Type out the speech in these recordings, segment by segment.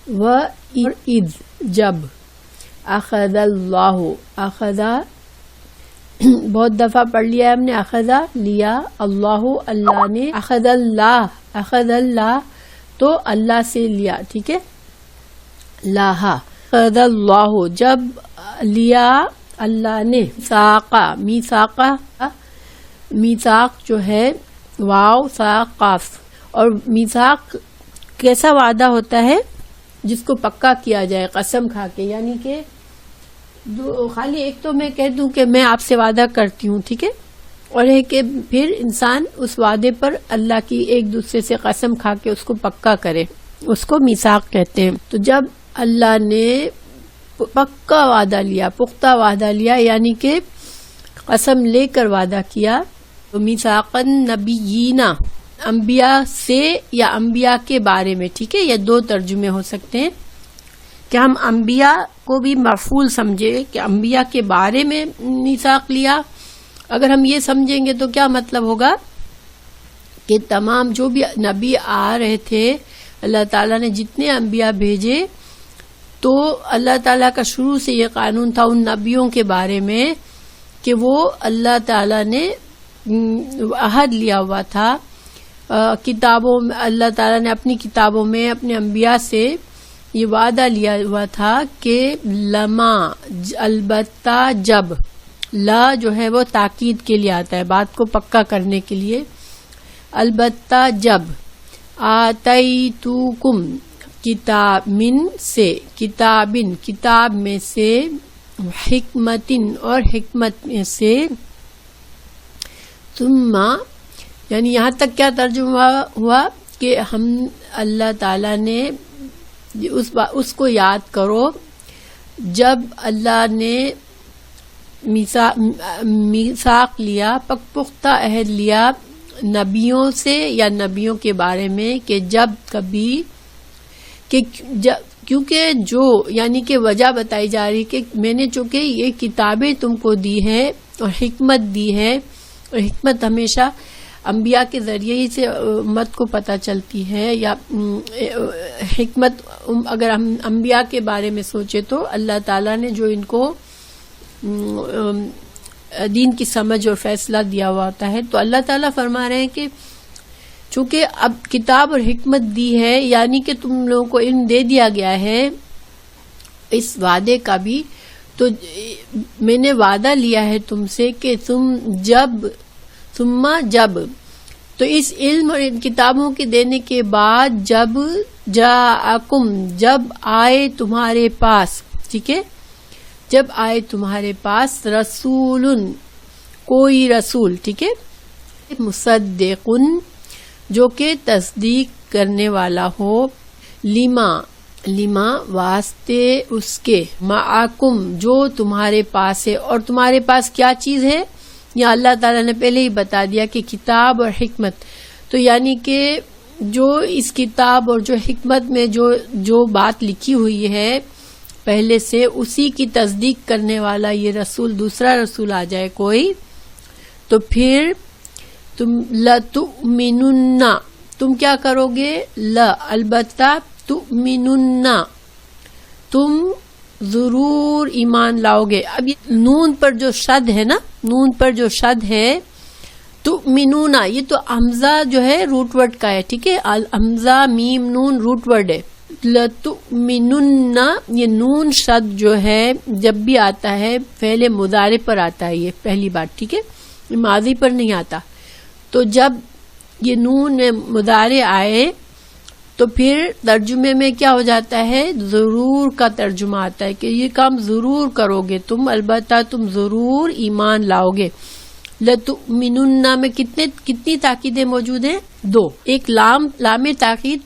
وَإِذْ جب اخذ اللہ اخذا بہت دفعہ پڑھ لیا ہم نے اخذا لیا اللہ اللہ نے اخذ اللہ تو اللہ سے لیا ٹھیک ہے لاہا اخذ اللہ جب لیا اللہ نے میثاق جو ہے واو ساق قاف اور میثاق کیسا وعدہ ہوتا ہے جس کو پکا کیا جائے قسم کھا کے یعنی کہ خالی ایک تو میں کہہ دوں کہ میں آپ سے وعدہ کرتی ہوں ٹھیک ہے اور ہے کہ پھر انسان اس وعدے پر اللہ کی ایک دوسرے سے قسم کھا کے اس کو پکا کرے اس کو میثاق کہتے ہیں. تو جب اللہ نے پکا وعدہ لیا پختہ وعدہ لیا یعنی کہ قسم لے کر وعدہ کیا تو میثاق النبیین انبیاء سے یا انبیاء کے بارے میں ٹھیک ہے یہ دو ترجمے ہو سکتے ہیں کہ ہم انبیاء کو بھی مفعول سمجھے کہ انبیاء کے بارے میں میثاق لیا. اگر ہم یہ سمجھیں گے تو کیا مطلب ہوگا کہ تمام جو بھی نبی آ رہے تھے اللہ تعالیٰ نے جتنے انبیاء بھیجے تو اللہ تعالیٰ کا شروع سے یہ قانون تھا ان نبیوں کے بارے میں کہ وہ اللہ تعالیٰ نے عہد لیا ہوا تھا کتابوں میں اللہ تعالیٰ نے اپنی کتابوں میں اپنے انبیاء سے یہ وعدہ لیا ہوا تھا کہ لما البتہ جب لا جو ہے وہ تاکید کے لیے آتا ہے بات کو پکا کرنے کے لیے البتہ جب آتیتوکم کتاب من سے کتاب میں سے حکمتن اور حکمت میں سے ثم یعنی یہاں تک کیا ترجمہ ہوا کہ ہم اللہ تعالیٰ نے اس کو یاد کرو جب اللہ نے میثاق لیا پختہ عہد لیا نبیوں سے یا نبیوں کے بارے میں کہ جب کبھی کیونکہ جو یعنی کہ وجہ بتائی جا رہی کہ میں نے چونکہ یہ کتابیں تم کو دی ہے اور حکمت دی ہے اور حکمت ہمیشہ انبیاء کے ذریعے ہی سے امت کو پتہ چلتی ہے یا حکمت اگر ہم انبیاء کے بارے میں سوچے تو اللہ تعالیٰ نے جو ان کو دین کی سمجھ اور فیصلہ دیا ہوا ہوتا ہے تو اللہ تعالیٰ فرما رہے ہیں کہ چونکہ اب کتاب اور حکمت دی ہے یعنی کہ تم لوگوں کو علم دے دیا گیا ہے اس وعدے کا بھی تو میں نے وعدہ لیا ہے تم سے کہ تم جب تو اس علم اور ان کتابوں کے دینے کے بعد جب جب آئے تمہارے پاس ٹھیک ہے جب آئے تمہارے پاس رسول کوئی رسول ٹھیک ہے مصدقن جو کہ تصدیق کرنے والا ہو لما واسطے اس کے معاکم جو تمہارے پاس ہے اور تمہارے پاس کیا چیز ہے یا اللہ تعالیٰ نے پہلے ہی بتا دیا کہ کتاب اور حکمت تو یعنی کہ جو اس کتاب اور جو حکمت میں جو بات لکھی ہوئی ہے پہلے سے اسی کی تصدیق کرنے والا یہ رسول دوسرا رسول آ جائے کوئی تو پھر تم لتؤمنن تم کیا کرو گے البتہ تؤمنن تم ضرور ایمان لاؤ گے. اب یہ نون پر جو شد ہے نا تؤمنون یہ تو حمزہ جو ہے روٹ ورڈ کا ہے ٹھیک ہے حمزہ میم نون روٹ ورڈ ہے لتؤمنن یہ نون شد جو ہے جب بھی آتا ہے فعل مضارع پر آتا ہے یہ پہلی بات ٹھیک ہے ماضی پر نہیں آتا تو جب یہ نون مضارع آئے تو پھر ترجمے میں کیا ہو جاتا ہے ضرور کا ترجمہ آتا ہے کہ یہ کام ضرور کرو گے تم البتہ تم ضرور ایمان لاؤ گے. لتؤمنن میں کتنی تاکیدیں موجود ہیں دو ایک لام تاکید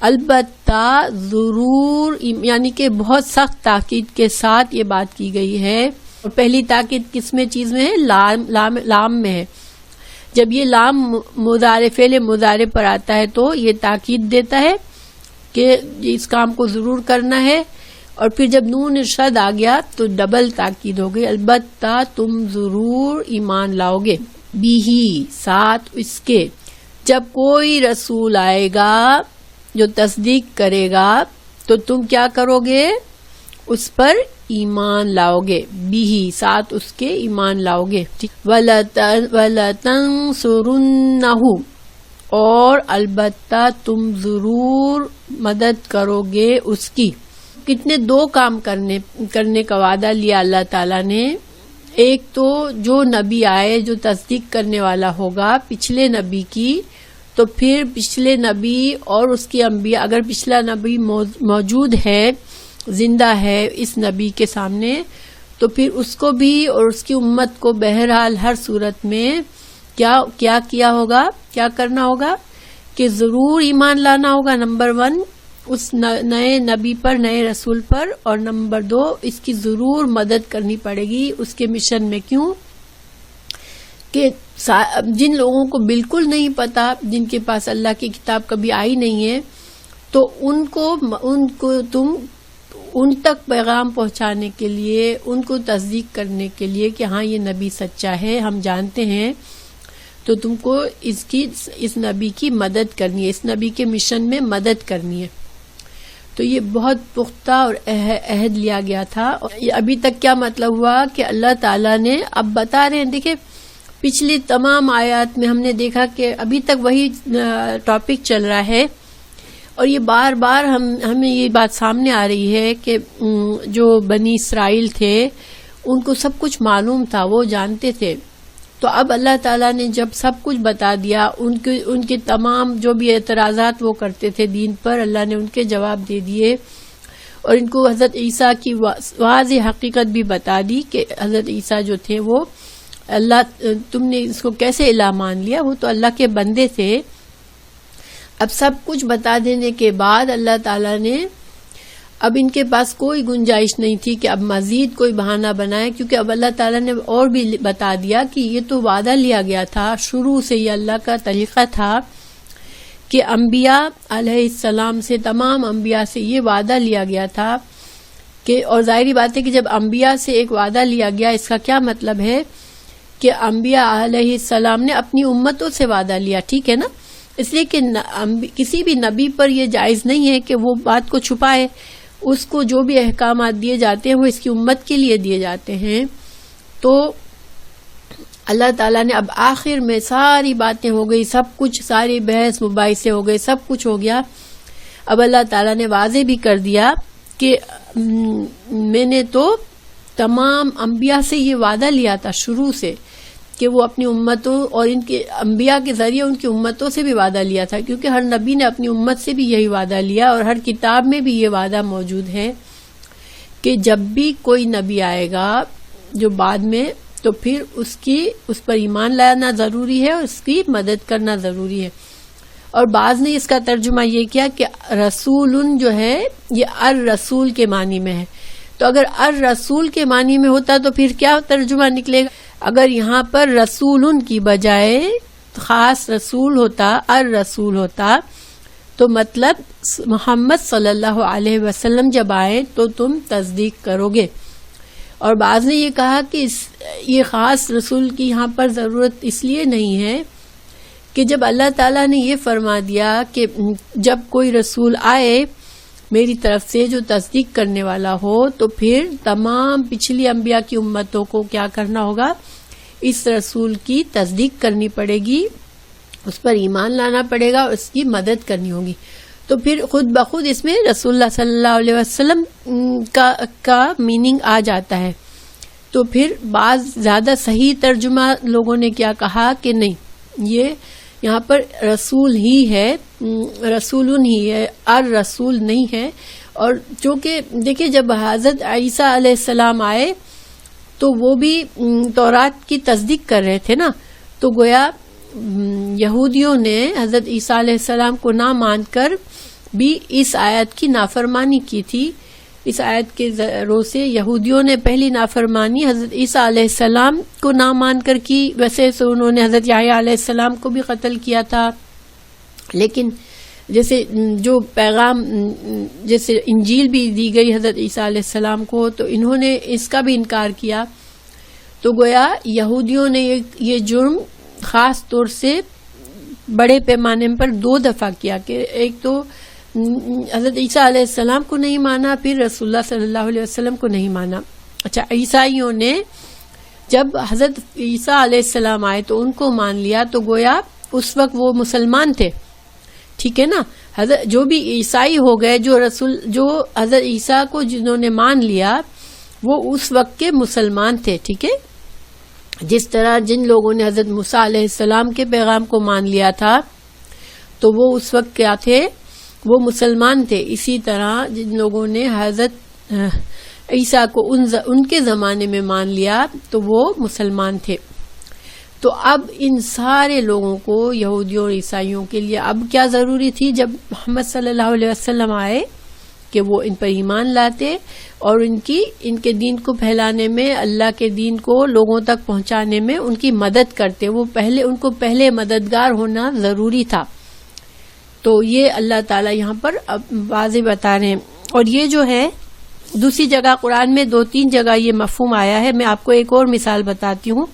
البتہ ضرور یعنی کہ بہت سخت تاکید کے ساتھ یہ بات کی گئی ہے اور پہلی تاکید کس میں چیز میں ہے لام میں ہے. جب یہ لام فعل مضارع پر آتا ہے تو یہ تاکید دیتا ہے کہ اس کام کو ضرور کرنا ہے اور پھر جب نون ارشاد آ گیا تو ڈبل تاکید ہو گئی البتہ تم ضرور ایمان لاؤ گے بھی ساتھ اس کے جب کوئی رسول آئے گا جو تصدیق کرے گا تو تم کیا کرو گے؟ اس پر ایمان لاؤ گے، بھی ساتھ اس کے ایمان لاؤ گے. وَلَتَنْصُرُنَّهُ اور البتہ تم ضرور مدد کرو گے اس کی. کتنے دو کام کرنے کا وعدہ لیا اللہ تعالیٰ نے. ایک تو جو نبی آئے جو تصدیق کرنے والا ہوگا پچھلے نبی کی، تو پھر پچھلے نبی اور اس کی انبیاء، اگر پچھلا نبی موجود ہے، زندہ ہے اس نبی کے سامنے، تو پھر اس کو بھی اور اس کی امت کو بہرحال ہر صورت میں کیا ہوگا، کیا کرنا ہوگا کہ ضرور ایمان لانا ہوگا. نمبر 1 اس نئے نبی پر، نئے رسول پر، اور نمبر 2 اس کی ضرور مدد کرنی پڑے گی اس کے مشن میں. کیوں کہ جن لوگوں کو بالکل نہیں پتا، جن کے پاس اللہ کی کتاب کبھی آئی نہیں ہے، تو ان کو تم ان تک پیغام پہنچانے کے لیے، ان کو تصدیق کرنے کے لیے کہ ہاں یہ نبی سچا ہے، ہم جانتے ہیں، تو تم کو اس نبی کی مدد کرنی ہے، اس نبی کے مشن میں مدد کرنی ہے. تو یہ بہت پختہ اور عہد لیا گیا تھا. ابھی تک کیا مطلب ہوا کہ اللہ تعالیٰ نے اب بتا رہے ہیں. دیکھیں پچھلی تمام آیات میں ہم نے دیکھا کہ ابھی تک وہی ٹاپک چل رہا ہے، اور یہ بار بار ہمیں یہ بات سامنے آ رہی ہے کہ جو بنی اسرائیل تھے ان کو سب کچھ معلوم تھا، وہ جانتے تھے. تو اب اللہ تعالیٰ نے جب سب کچھ بتا دیا، ان کے تمام جو بھی اعتراضات وہ کرتے تھے دین پر، اللہ نے ان کے جواب دے دیے، اور ان کو حضرت عیسیٰ کی واضح حقیقت بھی بتا دی کہ حضرت عیسیٰ جو تھے وہ اللہ، تم نے اس کو کیسے الہ مان لیا، وہ تو اللہ کے بندے تھے. اب سب کچھ بتا دینے کے بعد اللہ تعالیٰ نے اب ان کے پاس کوئی گنجائش نہیں تھی کہ اب مزید کوئی بہانہ بنائے، کیونکہ اب اللہ تعالیٰ نے اور بھی بتا دیا کہ یہ تو وعدہ لیا گیا تھا، شروع سے یہ اللہ کا طریقہ تھا کہ انبیاء علیہ السلام سے، تمام انبیاء سے یہ وعدہ لیا گیا تھا کہ، اور ظاہری بات ہے کہ جب انبیاء سے ایک وعدہ لیا گیا، اس کا کیا مطلب ہے کہ انبیاء علیہ السلام نے اپنی امتوں سے وعدہ لیا، ٹھیک ہے نا. اس لیے کہ کسی بھی نبی پر یہ جائز نہیں ہے کہ وہ بات کو چھپائے. اس کو جو بھی احکامات دیے جاتے ہیں وہ اس کی امت کے لیے دیے جاتے ہیں. تو اللہ تعالیٰ نے اب آخر میں ساری باتیں ہو گئی، سب کچھ، ساری بحث مباحثے ہو گئے، سب کچھ ہو گیا. اب اللہ تعالیٰ نے واضح بھی کر دیا کہ میں نے تو تمام انبیاء سے یہ وعدہ لیا تھا شروع سے کہ وہ اپنی امتوں اور ان کے انبیاء کے ذریعے ان کی امتوں سے بھی وعدہ لیا تھا، کیونکہ ہر نبی نے اپنی امت سے بھی یہی وعدہ لیا، اور ہر کتاب میں بھی یہ وعدہ موجود ہے کہ جب بھی کوئی نبی آئے گا جو بعد میں، تو پھر اس پر ایمان لانا ضروری ہے اور اس کی مدد کرنا ضروری ہے. اور بعض نے اس کا ترجمہ یہ کیا کہ رسول جو ہے یہ الرسول کے معنی میں ہے. تو اگر الرسول کے معنی میں ہوتا تو پھر کیا ترجمہ نکلے گا؟ اگر یہاں پر رسول کی بجائے خاص رسول ہوتا، الرسول ہوتا، تو مطلب محمد صلی اللہ علیہ وسلم جب آئے تو تم تصدیق کرو گے. اور بعض نے یہ کہا کہ یہ خاص رسول کی یہاں پر ضرورت اس لیے نہیں ہے کہ جب اللہ تعالیٰ نے یہ فرما دیا کہ جب کوئی رسول آئے میری طرف سے جو تصدیق کرنے والا ہو، تو پھر تمام پچھلی انبیاء کی امتوں کو کیا کرنا ہوگا؟ اس رسول کی تصدیق کرنی پڑے گی، اس پر ایمان لانا پڑے گا، اس کی مدد کرنی ہوگی. تو پھر خود بخود اس میں رسول اللہ صلی اللہ علیہ وسلم کا میننگ آ جاتا ہے. تو پھر بعض زیادہ صحیح ترجمہ لوگوں نے کیا کہا کہ نہیں، یہ یہاں پر رسول ہی ہے، رسولن ہی ہے، الرسول نہیں ہے. اور چونکہ دیکھیں جب حضرت عیسیٰ علیہ السلام آئے تو وہ بھی تورات کی تصدیق کر رہے تھے نا، تو گویا یہودیوں نے حضرت عیسیٰ علیہ السلام کو نہ مان کر بھی اس آیت کی نافرمانی کی تھی. اس آیت کے ذریعے سے یہودیوں نے پہلی نافرمانی حضرت عیسیٰ علیہ السلام کو نہ مان کر کی. ویسے تو انہوں نے حضرت یحییٰ علیہ السلام کو بھی قتل کیا تھا، لیکن جیسے جو پیغام، جیسے انجیل بھی دی گئی حضرت عیسیٰ علیہ السلام کو، تو انہوں نے اس کا بھی انکار کیا. تو گویا یہودیوں نے یہ جرم خاص طور سے بڑے پیمانے پر 2 دفعہ کیا کہ ایک تو حضرت عیسیٰ علیہ السلام کو نہیں مانا، پھر رسول اللہ صلی اللہ علیہ وسلم کو نہیں مانا. اچھا، عیسائیوں نے جب حضرت عیسیٰ علیہ السلام آئے تو ان کو مان لیا، تو گویا اس وقت وہ مسلمان تھے. ٹھیک ہے نا، حضرت جو بھی عیسائی ہو گئے، جو حضرت عیسیٰ کو جنہوں نے مان لیا وہ اس وقت کے مسلمان تھے. ٹھیک ہے، جس طرح جن لوگوں نے حضرت موسیٰ علیہ السلام کے پیغام کو مان لیا تھا تو وہ اس وقت کیا تھے، وہ مسلمان تھے. اسی طرح جن لوگوں نے حضرت عیسیٰ کو ان کے زمانے میں مان لیا تو وہ مسلمان تھے. تو اب ان سارے لوگوں کو، یہودیوں اور عیسائیوں کے لیے اب کیا ضروری تھی جب محمد صلی اللہ علیہ وسلم آئے، کہ وہ ان پر ایمان لاتے اور ان کے دین کو پھیلانے میں، اللہ کے دین کو لوگوں تک پہنچانے میں ان کی مدد کرتے. ان کو پہلے مددگار ہونا ضروری تھا. تو یہ اللہ تعالیٰ یہاں پر واضح بتا رہے ہیں. اور یہ جو ہے دوسری جگہ قرآن میں 2-3 جگہ یہ مفہوم آیا ہے. میں آپ کو ایک اور مثال بتاتی ہوں.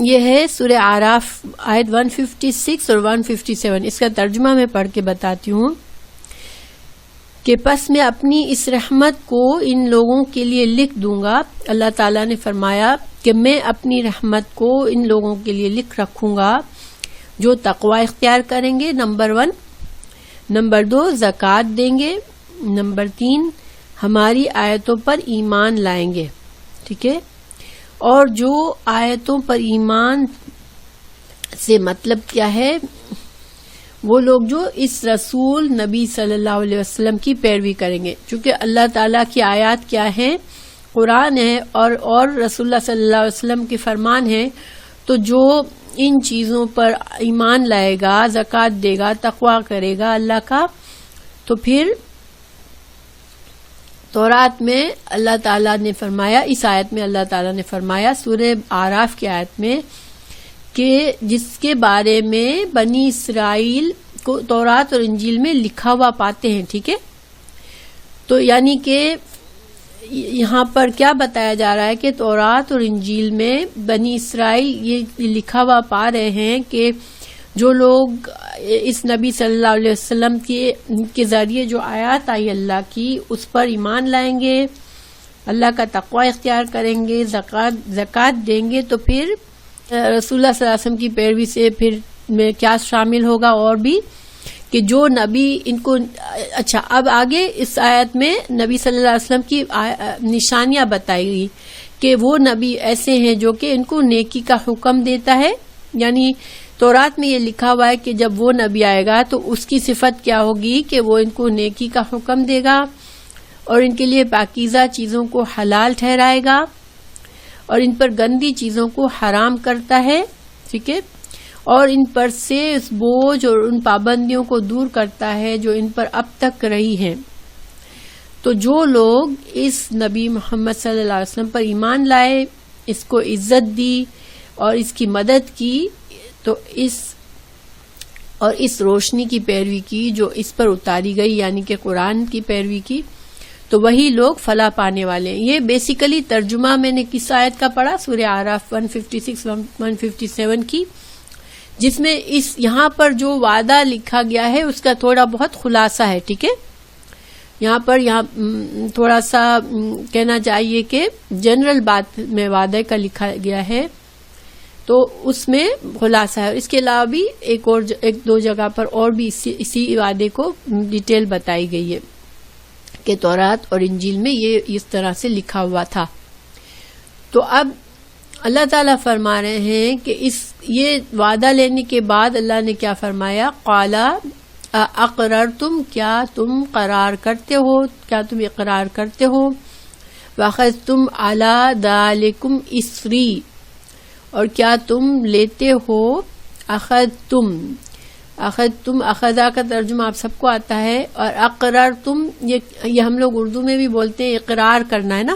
یہ ہے سورہ اعراف آیت 156 اور 157. اس کا ترجمہ میں پڑھ کے بتاتی ہوں کہ پس میں اپنی اس رحمت کو ان لوگوں کے لیے لکھ دوں گا. اللہ تعالیٰ نے فرمایا کہ میں اپنی رحمت کو ان لوگوں کے لیے لکھ رکھوں گا جو تقوی اختیار کریں گے، نمبر 1. نمبر 2 زکوٰۃ دیں گے. نمبر 3 ہماری آیتوں پر ایمان لائیں گے. ٹھیک ہے، اور جو آیتوں پر ایمان سے مطلب کیا ہے، وہ لوگ جو اس رسول نبی صلی اللہ علیہ وسلم کی پیروی کریں گے. چونکہ اللہ تعالیٰ کی آیات کیا ہیں، قرآن ہے اور رسول اللہ صلی اللہ علیہ وسلم کے فرمان ہیں. تو جو ان چیزوں پر ایمان لائے گا، زکوٰۃ دے گا، تقوی کرے گا اللہ کا، تو پھر تورات میں اللہ تعالیٰ نے فرمایا، اس آیت میں اللہ تعالیٰ نے فرمایا سورہ اعراف کی آیت میں، کہ جس کے بارے میں بنی اسرائیل کو تورات اور انجیل میں لکھا ہوا پاتے ہیں. ٹھیک ہے، تو یعنی کہ یہاں پر کیا بتایا جا رہا ہے کہ تورات اور انجیل میں بنی اسرائیل یہ لکھا ہوا پا رہے ہیں کہ جو لوگ اس نبی صلی اللہ علیہ وسلم کے ذریعے جو آیات آئی اللہ کی، اس پر ایمان لائیں گے، اللہ کا تقوی اختیار کریں گے، زکوٰۃ دیں گے، تو پھر رسول اللہ صلی اللہ علیہ وسلم کی پیروی سے پھر میں کیا شامل ہوگا، اور بھی کہ جو نبی ان کو. اچھا، اب آگے اس آیت میں نبی صلی اللہ علیہ وسلم کی نشانیاں بتائی گئی کہ وہ نبی ایسے ہیں جو کہ ان کو نیکی کا حکم دیتا ہے. یعنی تورات میں یہ لکھا ہوا ہے کہ جب وہ نبی آئے گا تو اس کی صفت کیا ہوگی کہ وہ ان کو نیکی کا حکم دے گا اور ان کے لیے پاکیزہ چیزوں کو حلال ٹھہرائے گا اور ان پر گندی چیزوں کو حرام کرتا ہے. ٹھیک ہے، اور ان پر سے اس بوجھ اور ان پابندیوں کو دور کرتا ہے جو ان پر اب تک رہی ہیں. تو جو لوگ اس نبی محمد صلی اللہ علیہ وسلم پر ایمان لائے، اس کو عزت دی اور اس کی مدد کی، تو اس روشنی کی پیروی کی جو اس پر اتاری گئی، یعنی کہ قرآن کی پیروی کی، تو وہی لوگ فلاح پانے والے ہیں. یہ بیسیکلی ترجمہ میں نے کس آیت کا پڑھا، سورہ اعراف 156-157 کی، جس میں یہاں پر جو وعدہ لکھا گیا ہے اس کا تھوڑا بہت خلاصہ ہے. ٹھیک ہے، یہاں تھوڑا سا کہنا چاہیے کہ جنرل بات میں وعدے کا لکھا گیا ہے، تو اس میں خلاصہ ہے. اس کے علاوہ بھی ایک دو جگہ پر اور بھی اسی وعدے کو ڈیٹیل بتائی گئی ہے کہ تورات اور انجیل میں یہ اس طرح سے لکھا ہوا تھا. تو اب اللہ تعالیٰ فرما رہے ہیں کہ یہ وعدہ لینے کے بعد اللہ نے کیا فرمایا، قالا اقررتم، کیا تم قرار کرتے ہو، کیا تم اقرار کرتے ہو، واخذتم علی ذالکم اسری، اور کیا تم لیتے ہو، اخذتم اخذا کا ترجمہ آپ سب کو آتا ہے، اور اقررتم یہ ہم لوگ اردو میں بھی بولتے ہیں اقرار کرنا ہے نا.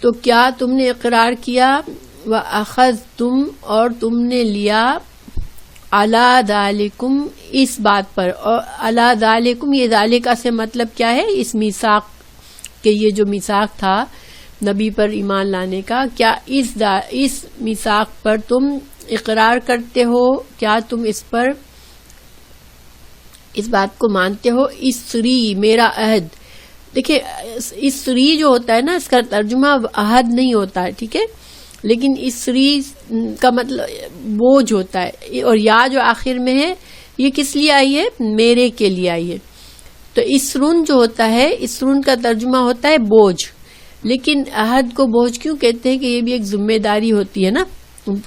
تو کیا تم نے اقرار کیا، وَأَخَذْتُمْ، اور تم نے لیا، عَلَى ذَلِكُمْ، اس بات پر. اور عَلَى ذَلِكُمْ، یہ ذَلِكَ سے مطلب کیا ہے، اس میثاق کہ یہ جو میثاق تھا نبی پر ایمان لانے کا، کیا اس میثاق پر تم اقرار کرتے ہو، کیا تم اس پر اس بات کو مانتے ہو؟ اسری میرا عہد. دیکھیں اسری جو ہوتا ہے نا اس کا ترجمہ عہد نہیں ہوتا ہے, ٹھیک ہے, لیکن اسری کا مطلب بوجھ ہوتا ہے, اور یا جو آخر میں ہے یہ کس لیے آئی ہے؟ میرے کے لیے آئی ہے. تو اسرون جو ہوتا ہے, اسرون کا ترجمہ ہوتا ہے بوجھ. لیکن عہد کو بوجھ کیوں کہتے ہیں؟ کہ یہ بھی ایک ذمہ داری ہوتی ہے نا,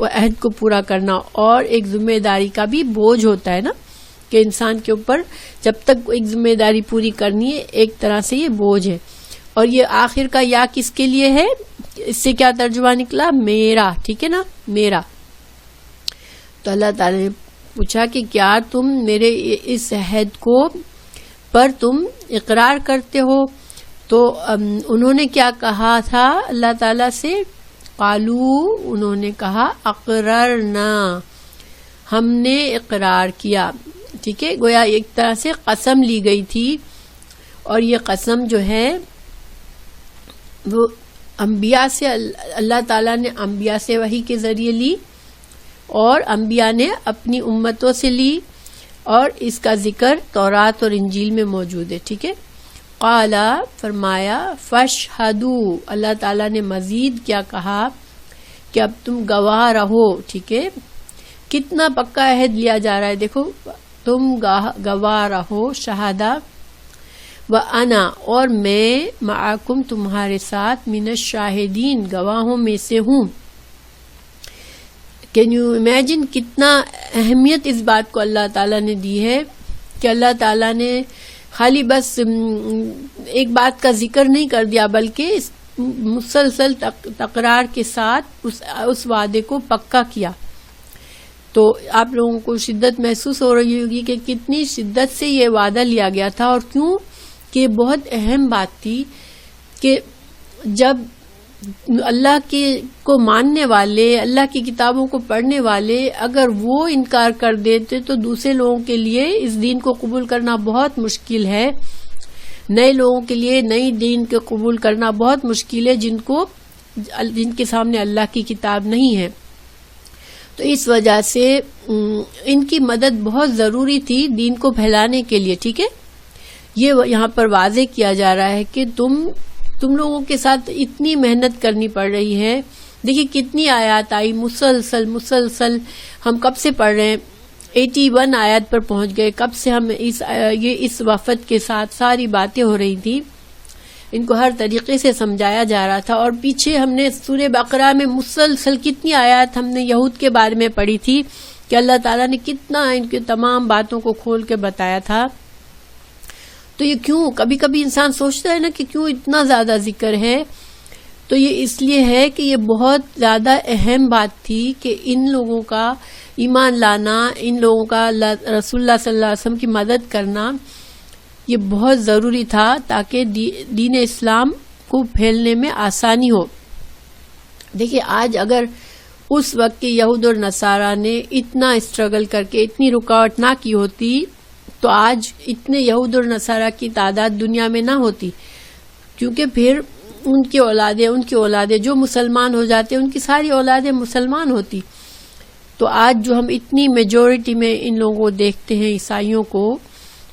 عہد کو پورا کرنا, اور ایک ذمہ داری کا بھی بوجھ ہوتا ہے نا, کہ انسان کے اوپر جب تک ایک ذمہ داری پوری کرنی ہے ایک طرح سے یہ بوجھ ہے. اور یہ آخر کا یا کس کے لیے ہے؟ اس سے کیا ترجمہ نکلا؟ میرا, ٹھیک ہے نا, میرا. تو اللہ تعالی نے پوچھا کہ کیا تم میرے اس عہد کو پر تم اقرار کرتے ہو؟ تو انہوں نے کیا کہا تھا اللہ تعالیٰ سے؟ قالو, انہوں نے کہا اقررنا, ہم نے اقرار کیا. ٹھیک ہے, گویا ایک طرح سے قسم لی گئی تھی, اور یہ قسم جو ہے وہ انبیاء سے, اللہ تعالیٰ نے انبیاء سے وحی کے ذریعے لی, اور انبیاء نے اپنی امتوں سے لی, اور اس کا ذکر تورات اور انجیل میں موجود ہے. ٹھیک ہے, قالا فرمایا, فاشہدو, اللہ تعالیٰ نے مزید کیا کہا کہ اب تم گواہ رہو. ٹھیک ہے, کتنا پکا عہد لیا جا رہا ہے, دیکھو, تم گواہ رہو, شہادہ, وَأَنَا, اور میں, معاکم, تمہارے ساتھ, من الشاہدین, گواہوں میں سے ہوں. کین یو امیجن کتنا اہمیت اس بات کو اللہ تعالیٰ نے دی ہے, کہ اللہ تعالیٰ نے خالی بس ایک بات کا ذکر نہیں کر دیا, بلکہ مسلسل تکرار کے ساتھ اس وعدے کو پکا کیا. تو آپ لوگوں کو شدت محسوس ہو رہی ہوگی کہ کتنی شدت سے یہ وعدہ لیا گیا تھا, اور کیوں کہ بہت اہم بات تھی کہ جب اللہ کے کو ماننے والے, اللہ کی کتابوں کو پڑھنے والے اگر وہ انکار کر دیتے تو دوسرے لوگوں کے لیے اس دین کو قبول کرنا بہت مشکل ہے. نئے لوگوں کے لیے نئی دین کو قبول کرنا بہت مشکل ہے, جن کے سامنے اللہ کی کتاب نہیں ہے. تو اس وجہ سے ان کی مدد بہت ضروری تھی دین کو پھیلانے کے لیے. ٹھیک ہے, یہ یہاں پر واضح کیا جا رہا ہے کہ تم لوگوں کے ساتھ اتنی محنت کرنی پڑ رہی ہے. دیکھیں کتنی آیات آئی مسلسل, ہم کب سے پڑھ رہے ہیں, 81 آیات پر پہنچ گئے. کب سے ہم اس وفد کے ساتھ ساری باتیں ہو رہی تھی, ان کو ہر طریقے سے سمجھایا جا رہا تھا. اور پیچھے ہم نے سورہ بقرہ میں مسلسل کتنی آیات ہم نے یہود کے بارے میں پڑھی تھی, کہ اللہ تعالیٰ نے کتنا ان کی تمام باتوں کو کھول کے بتایا تھا. تو یہ کیوں, کبھی کبھی انسان سوچتا ہے نا کہ کیوں اتنا زیادہ ذکر ہے, تو یہ اس لیے ہے کہ یہ بہت زیادہ اہم بات تھی کہ ان لوگوں کا ایمان لانا, ان لوگوں کا رسول اللہ صلی اللہ علیہ وسلم کی مدد کرنا, یہ بہت ضروری تھا تاکہ دین اسلام کو پھیلنے میں آسانی ہو. دیکھیے آج اگر اس وقت کے یہود اور نصارہ نے اتنا اسٹرگل کر کے اتنی رکاوٹ نہ کی ہوتی تو آج اتنے یہود اور نصارہ کی تعداد دنیا میں نہ ہوتی, کیونکہ پھر ان کی اولادیں جو مسلمان ہو جاتے ان کی ساری اولادیں مسلمان ہوتی. تو آج جو ہم اتنی میجورٹی میں ان لوگوں کو دیکھتے ہیں, عیسائیوں کو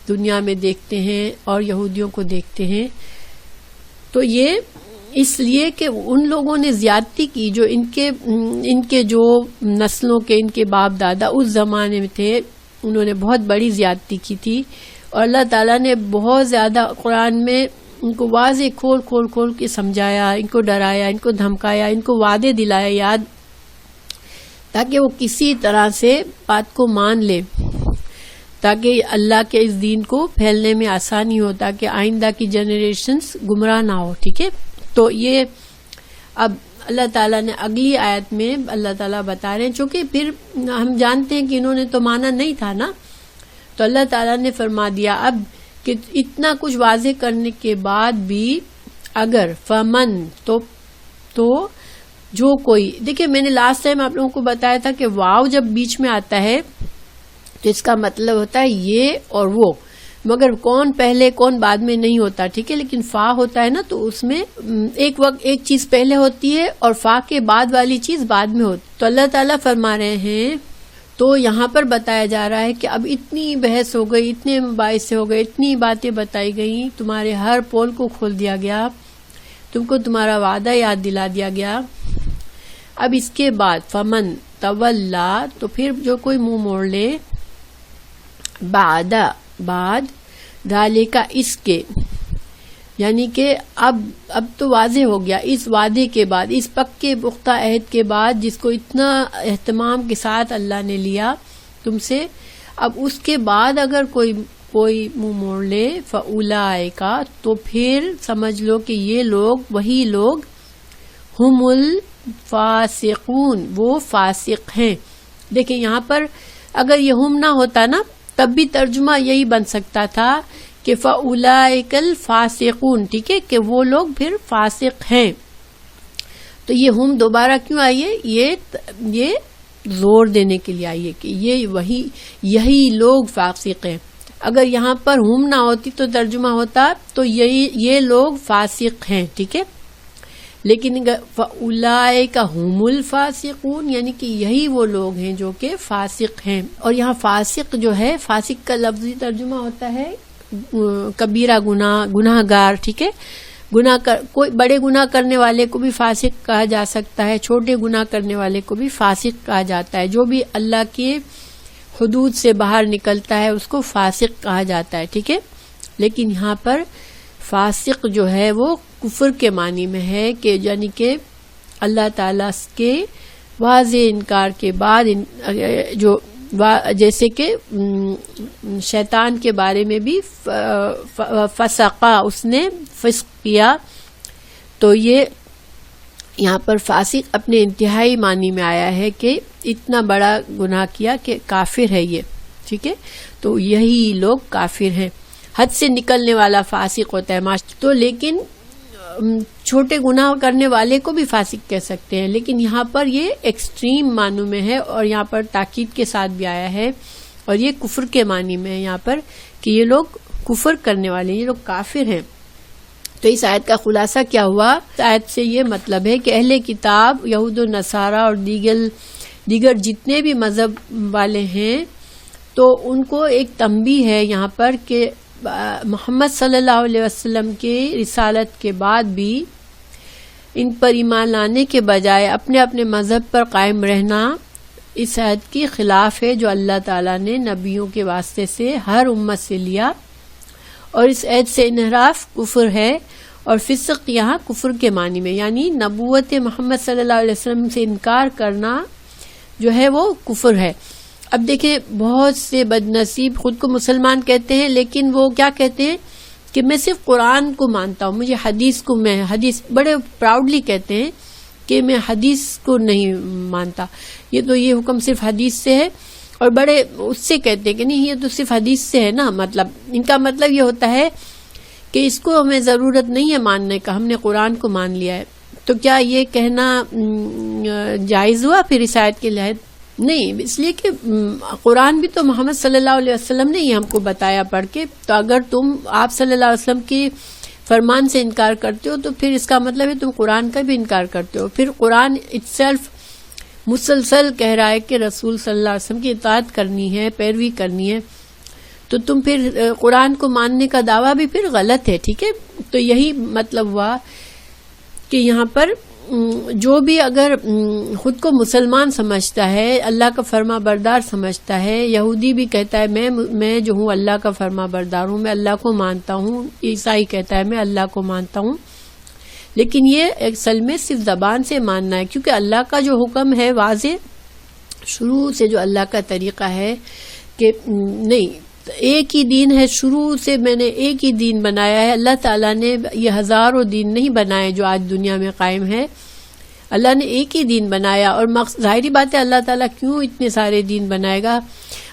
دنیا میں دیکھتے ہیں اور یہودیوں کو دیکھتے ہیں, تو یہ اس لیے کہ ان لوگوں نے زیادتی کی جو ان کے جو نسلوں کے ان کے باپ دادا اس زمانے میں تھے, انہوں نے بہت بڑی زیادتی کی تھی. اور اللہ تعالیٰ نے بہت زیادہ قرآن میں ان کو واضح کھول کے سمجھایا, ان کو ڈرایا, ان کو دھمکایا, ان کو وعدے دلایا یاد, تاکہ وہ کسی طرح سے بات کو مان لے, تاکہ اللہ کے اس دین کو پھیلنے میں آسانی ہو, تاکہ آئندہ کی جنریشنز گمراہ نہ ہو. ٹھیک ہے, تو یہ اب اللہ تعالیٰ نے اگلی آیت میں اللہ تعالیٰ بتا رہے ہیں, چونکہ پھر ہم جانتے ہیں کہ انہوں نے تو مانا نہیں تھا نا, تو اللہ تعالیٰ نے فرما دیا اب کہ اتنا کچھ واضح کرنے کے بعد بھی اگر فمن تو جو کوئی, دیکھیں میں نے لاسٹ ٹائم آپ لوگوں کو بتایا تھا کہ واو جب بیچ میں آتا ہے تو اس کا مطلب ہوتا ہے یہ اور وہ, مگر کون پہلے کون بعد میں نہیں ہوتا. ٹھیک ہے, لیکن فا ہوتا ہے نا تو اس میں ایک وقت ایک چیز پہلے ہوتی ہے اور فا کے بعد والی چیز بعد میں ہوتی. تو اللہ تعالیٰ فرما رہے ہیں تو یہاں پر بتایا جا رہا ہے کہ اب اتنی بحث ہو گئی، اتنے مباحث ہو گئے، اتنی باتیں بتائی گئیں، تمہارے ہر پول کو کھول دیا گیا، تم کو تمہارا وعدہ یاد دلا دیا گیا. اب اس کے بعد فمن تولا، تو پھر جو کوئی منہ موڑ لے، بعد ذالک، اس کے، یعنی کہ اب تو واضح ہو گیا اس وعدے کے بعد، اس پکے پختہ عہد کے بعد جس کو اتنا اہتمام کے ساتھ اللہ نے لیا تم سے، اب اس کے بعد اگر کوئی منہ موڑ لے، فاولئک، تو پھر سمجھ لو کہ یہ لوگ، وہی لوگ، ہم الفاسقون، وہ فاسق ہیں. دیکھیں یہاں پر اگر یہ ہم نہ ہوتا نا تب بھی ترجمہ یہی بن سکتا تھا کہ فاولئک الفاسقون، ٹھیک ہے، کہ وہ لوگ پھر فاسق ہیں. تو یہ ہم دوبارہ کیوں آئیے؟ یہ زور دینے کے لیے آئیے کہ یہی لوگ فاسق ہیں. اگر یہاں پر ہم نہ ہوتی تو ترجمہ ہوتا تو یہ لوگ فاسق ہیں، ٹھیک ہے. لیکن فاولئک هم الفاسقون، یعنی کہ یہی وہ لوگ ہیں جو کہ فاسق ہیں. اور یہاں فاسق جو ہے، فاسق کا لفظی ترجمہ ہوتا ہے کبیرہ گناہ گار، ٹھیک ہے. کوئی بڑے گناہ کرنے والے کو بھی فاسق کہا جا سکتا ہے، چھوٹے گناہ کرنے والے کو بھی فاسق کہا جاتا ہے. جو بھی اللہ کے حدود سے باہر نکلتا ہے اس کو فاسق کہا جاتا ہے، ٹھیک ہے. لیکن یہاں پر فاسق جو ہے وہ کفر کے معنی میں ہے، کہ یعنی کہ اللہ تعالیٰ کے واضح انکار کے بعد، جو جیسے کہ شیطان کے بارے میں بھی فسقا، اس نے فسق کیا، تو یہ یہاں پر فاسق اپنے انتہائی معنی میں آیا ہے کہ اتنا بڑا گناہ کیا کہ کافر ہے یہ، ٹھیک ہے. تو یہی لوگ کافر ہیں. حد سے نکلنے والا فاسق ہوتا ہے. تو لیکن چھوٹے گناہ کرنے والے کو بھی فاسق کہہ سکتے ہیں، لیکن یہاں پر یہ ایکسٹریم معنوں میں ہے، اور یہاں پر تاکید کے ساتھ بھی آیا ہے، اور یہ کفر کے معنی میں ہے یہاں پر کہ یہ لوگ کفر کرنے والے، یہ لوگ کافر ہیں. تو اس آیت کا خلاصہ کیا ہوا؟ اس آیت سے یہ مطلب ہے کہ اہل کتاب، یہود و نصارہ اور دیگر جتنے بھی مذہب والے ہیں، تو ان کو ایک تنبیہ ہے یہاں پر کہ محمد صلی اللہ علیہ وسلم کے رسالت کے بعد بھی ان پر ایمان لانے کے بجائے اپنے اپنے مذہب پر قائم رہنا اس عہد کے خلاف ہے جو اللہ تعالیٰ نے نبیوں کے واسطے سے ہر امت سے لیا. اور اس عہد سے انحراف کفر ہے، اور فسق یہاں کفر کے معنی میں، یعنی نبوت محمد صلی اللہ علیہ وسلم سے انکار کرنا جو ہے وہ کفر ہے. اب دیکھیں بہت سے بد نصیب خود کو مسلمان کہتے ہیں، لیکن وہ کیا کہتے ہیں کہ میں صرف قرآن کو مانتا ہوں، مجھے حدیث بڑے پراؤڈلی کہتے ہیں کہ میں حدیث کو نہیں مانتا، یہ حکم صرف حدیث سے ہے، اور بڑے اس سے کہتے ہیں کہ نہیں یہ تو صرف حدیث سے ہے نا. مطلب ان کا مطلب یہ ہوتا ہے کہ اس کو ہمیں ضرورت نہیں ہے ماننے کا، ہم نے قرآن کو مان لیا ہے. تو کیا یہ کہنا جائز ہوا پھر اس آیت کے لحاظ؟ نہیں، اس لیے کہ قرآن بھی تو محمد صلی اللہ علیہ وسلم نے ہی ہم کو بتایا پڑھ کے. تو اگر تم آپ صلی اللہ علیہ وسلم کے فرمان سے انکار کرتے ہو تو پھر اس کا مطلب ہے تم قرآن کا بھی انکار کرتے ہو. پھر قرآن اٹسیلف مسلسل کہہ رہا ہے کہ رسول صلی اللہ علیہ وسلم کی اطاعت کرنی ہے، پیروی کرنی ہے، تو تم پھر قرآن کو ماننے کا دعویٰ بھی پھر غلط ہے، ٹھیک ہے. تو یہی مطلب ہوا کہ یہاں پر جو بھی اگر خود کو مسلمان سمجھتا ہے، اللہ کا فرما بردار سمجھتا ہے، یہودی بھی کہتا ہے میں جو ہوں اللہ کا فرما بردار ہوں، میں اللہ کو مانتا ہوں، عیسائی کہتا ہے میں اللہ کو مانتا ہوں، لیکن یہ اصل میں صرف زبان سے ماننا ہے، کیونکہ اللہ کا جو حکم ہے واضح شروع سے، جو اللہ کا طریقہ ہے کہ نہیں ایک ہی دین ہے، شروع سے میں نے ایک ہی دین بنایا ہے. اللہ تعالیٰ نے یہ ہزاروں دین نہیں بنائے جو آج دنیا میں قائم ہے، اللہ نے ایک ہی دین بنایا. اور ظاہری بات ہے اللہ تعالیٰ کیوں اتنے سارے دین بنائے گا،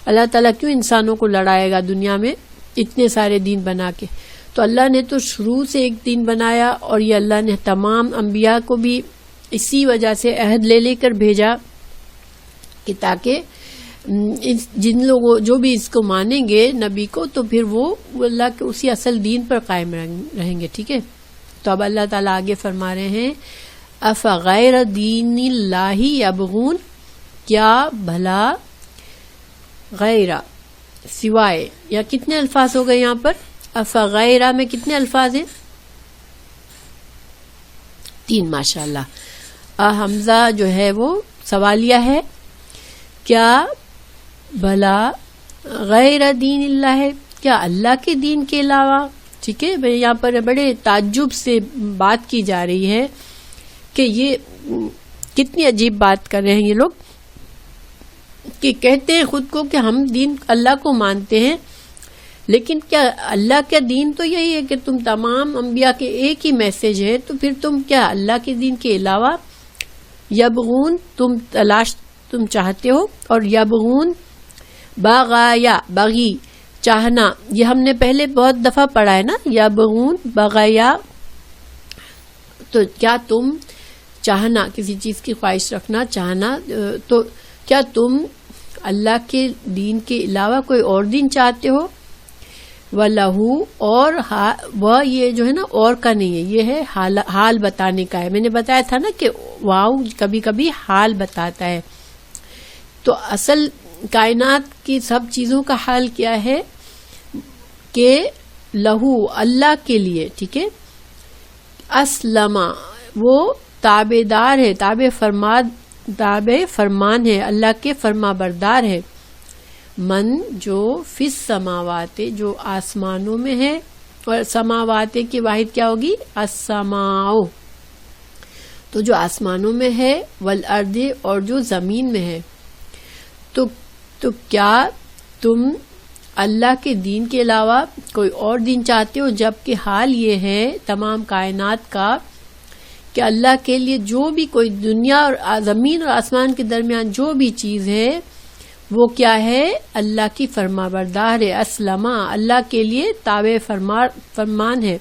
اللہ تعالیٰ کیوں انسانوں کو لڑائے گا دنیا میں اتنے سارے دین بنا کے. تو اللہ نے تو شروع سے ایک دین بنایا، اور یہ اللہ نے تمام انبیاء کو بھی اسی وجہ سے عہد لے کر بھیجا کہ تاکہ جن لوگوں جو بھی اس کو مانیں گے نبی کو، تو پھر وہ اللہ کے اسی اصل دین پر قائم رہیں گے، ٹھیک ہے. تو اب اللہ تعالیٰ آگے فرما رہے ہیں افغیر دین اللہ یبغون، کیا بھلا غیر سوائے، یا کتنے الفاظ ہو گئے یہاں پر؟ افغیرہ میں کتنے الفاظ ہیں؟ 3 ماشاءاللہ۔ حمزہ جو ہے وہ سوالیہ ہے، کیا بھلا غیر دین اللہ ہے، کیا اللہ کے دین کے علاوہ؟ ٹھیک ہے، یہاں پر بڑے تعجب سے بات کی جا رہی ہے کہ یہ کتنی عجیب بات کر رہے ہیں یہ لوگ، کہ کہتے ہیں خود کو کہ ہم دین اللہ کو مانتے ہیں، لیکن کیا اللہ کا دین تو یہی ہے کہ تم تمام انبیاء کے ایک ہی میسج ہے، تو پھر تم کیا اللہ کے دین کے علاوہ یبغون، تم چاہتے ہو، اور یبغون باغایا، بغی چاہنا، یہ ہم نے پہلے بہت دفعہ پڑھا ہے نا، یبغون بغایا، تو کیا تم چاہنا، کسی چیز کی خواہش رکھنا، چاہنا، تو کیا تم اللہ کے دین کے علاوہ کوئی اور دین چاہتے ہو؟ وَلَهُ، اور وہ یہ جو ہے نا اور کا نہیں ہے، یہ ہے حال بتانے کا ہے۔ میں نے بتایا تھا نا کہ واو کبھی کبھی حال بتاتا ہے، تو اصل کائنات کی سب چیزوں کا حال کیا ہے کہ لہو، اللہ کے لیے، ٹھیک ہے، اسلم، وہ تابع دار ہے، تابع فرمان ہے، اللہ کے فرما بردار ہے، من جو فی السماوات، جو آسمانوں میں ہے، اور سماوات کی واحد کیا ہوگی؟ السماء، تو جو آسمانوں میں ہے، والارض، اور جو زمین میں ہے، تو کیا تم اللہ کے دین کے علاوہ کوئی اور دین چاہتے ہو؟ جبکہ حال یہ ہے تمام کائنات کا کہ اللہ کے لیے جو بھی کوئی دنیا اور زمین اور آسمان کے درمیان جو بھی چیز ہے وہ کیا ہے؟ اللہ کی فرما بردار ہے، اسلم، اللہ کے لیے تابع فرمان ہے،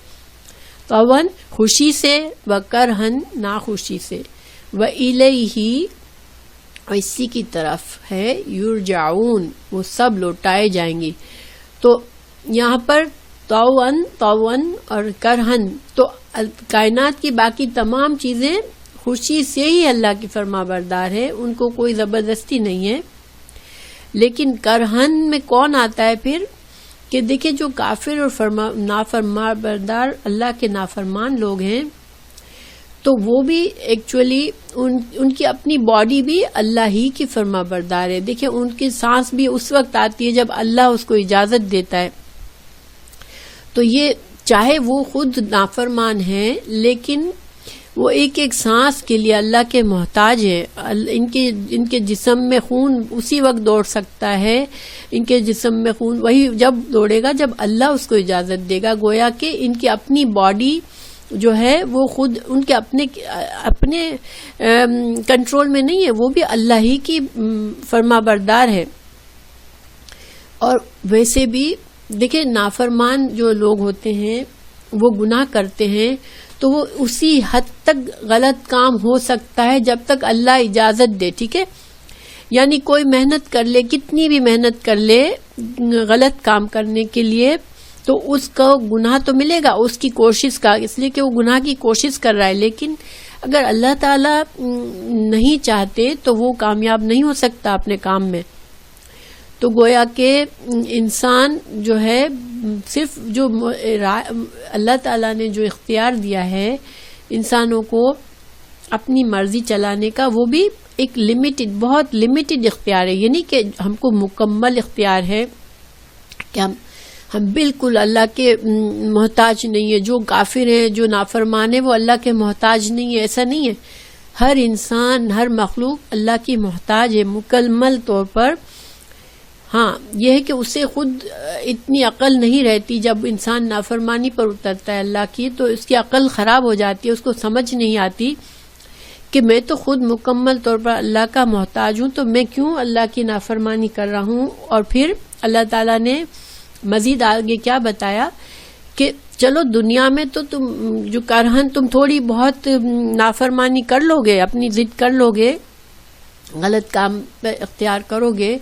طوعاً خوشی سے، وکرہن ناخوشی سے، وإلیہ، اور اسی کی طرف ہے، یرجعون، وہ سب لوٹائے جائیں گے۔ تو یہاں پر طوعاً اور کرہن، تو کائنات کی باقی تمام چیزیں خوشی سے ہی اللہ کی فرما بردار ہے، ان کو کوئی زبردستی نہیں ہے، لیکن کرہن میں کون آتا ہے پھر؟ کہ دیکھیں جو کافر اور نافرما بردار اللہ کے نافرمان لوگ ہیں، تو وہ بھی ایکچولی ان کی اپنی باڈی بھی اللہ ہی کی فرما بردار ہے۔ دیکھیں ان کی سانس بھی اس وقت آتی ہے جب اللہ اس کو اجازت دیتا ہے، تو یہ چاہے وہ خود نافرمان ہیں لیکن وہ ایک ایک سانس کے لیے اللہ کے محتاج ہے۔ ان کے جسم میں خون اسی وقت دوڑ سکتا ہے، ان کے جسم میں خون وہی جب دوڑے گا جب اللہ اس کو اجازت دے گا، گویا کہ ان کی اپنی باڈی جو ہے وہ خود ان کے اپنے کنٹرول میں نہیں ہے، وہ بھی اللہ ہی کی فرما بردار ہے۔ اور ویسے بھی دیکھیں نافرمان جو لوگ ہوتے ہیں وہ گناہ کرتے ہیں تو وہ اسی حد تک غلط کام ہو سکتا ہے جب تک اللہ اجازت دے، ٹھیک ہے، یعنی کوئی محنت کر لے، کتنی بھی محنت کر لے غلط کام کرنے کے لیے، تو اس کو گناہ تو ملے گا اس کی کوشش کا، اس لیے کہ وہ گناہ کی کوشش کر رہا ہے، لیکن اگر اللہ تعالیٰ نہیں چاہتے تو وہ کامیاب نہیں ہو سکتا اپنے کام میں۔ تو گویا کہ انسان جو ہے صرف جو اللہ تعالیٰ نے جو اختیار دیا ہے انسانوں کو اپنی مرضی چلانے کا، وہ بھی ایک لمیٹڈ، بہت لمیٹڈ اختیار ہے، یعنی کہ ہم کو مکمل اختیار ہے کہ ہم بالکل اللہ کے محتاج نہیں ہے۔ جو کافر ہیں، جو نافرمان ہیں، وہ اللہ کے محتاج نہیں ہے، ایسا نہیں ہے۔ ہر انسان، ہر مخلوق اللہ کی محتاج ہے مکمل طور پر۔ ہاں یہ ہے کہ اسے خود اتنی عقل نہیں رہتی، جب انسان نافرمانی پر اترتا ہے اللہ کی تو اس کی عقل خراب ہو جاتی ہے، اس کو سمجھ نہیں آتی کہ میں تو خود مکمل طور پر اللہ کا محتاج ہوں، تو میں کیوں اللہ کی نافرمانی کر رہا ہوں۔ اور پھر اللہ تعالیٰ نے مزید آگے کیا بتایا کہ چلو دنیا میں تو تم جو کرہن تم تھوڑی بہت نافرمانی کر لو گے، اپنی ضد کر لو گے، غلط کام اختیار کرو گے،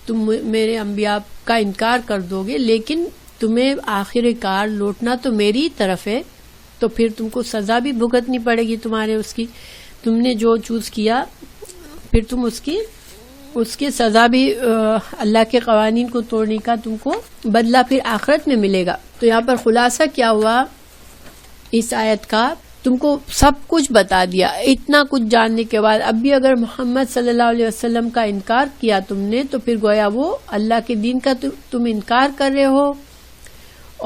تم میرے انبیاء کا انکار کر دو گے، لیکن تمہیں آخر کار لوٹنا تو میری طرف ہے، تو پھر تم کو سزا بھی بھگتنی پڑے گی تمہارے اس کی، تم نے جو چوز کیا پھر تم اس کی اس کی سزا بھی اللہ کے قوانین کو توڑنے کا تم کو بدلہ پھر آخرت میں ملے گا. تو یہاں پر خلاصہ کیا ہوا اس آیت کا؟ تم کو سب کچھ بتا دیا. اتنا کچھ جاننے کے بعد اب بھی اگر محمد صلی اللہ علیہ وسلم کا انکار کیا تم نے تو پھر گویا وہ اللہ کے دین کا تم انکار کر رہے ہو.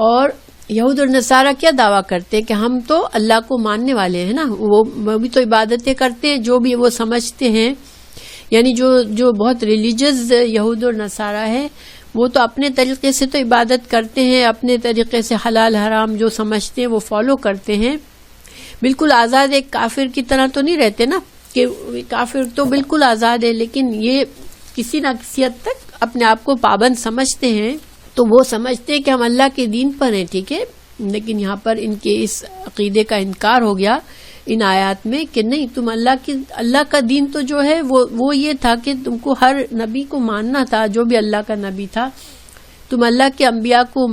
اور یہود اور نصارہ کیا دعویٰ کرتے ہیں کہ ہم تو اللہ کو ماننے والے ہیں نا، وہ بھی تو عبادتیں کرتے ہیں جو بھی وہ سمجھتے ہیں. یعنی جو بہت ریلیجس یہود اور نصارہ ہے وہ تو اپنے طریقے سے تو عبادت کرتے ہیں، اپنے طریقے سے حلال حرام جو سمجھتے ہیں وہ فالو کرتے ہیں. بالکل آزاد ایک کافر کی طرح تو نہیں رہتے نا، کہ کافر تو بالکل آزاد ہے، لیکن یہ کسی نہ کسی حد تک اپنے آپ کو پابند سمجھتے ہیں. تو وہ سمجھتے ہیں کہ ہم اللہ کے دین پر ہیں، ٹھیک ہے. لیکن یہاں پر ان کے اس عقیدے کا انکار ہو گیا ان آیات میں کہ نہیں، تم اللہ کا دین تو جو ہے وہ یہ تھا کہ تم کو ہر نبی کو ماننا تھا، جو بھی اللہ کا نبی تھا. تم اللہ کے انبیاء کو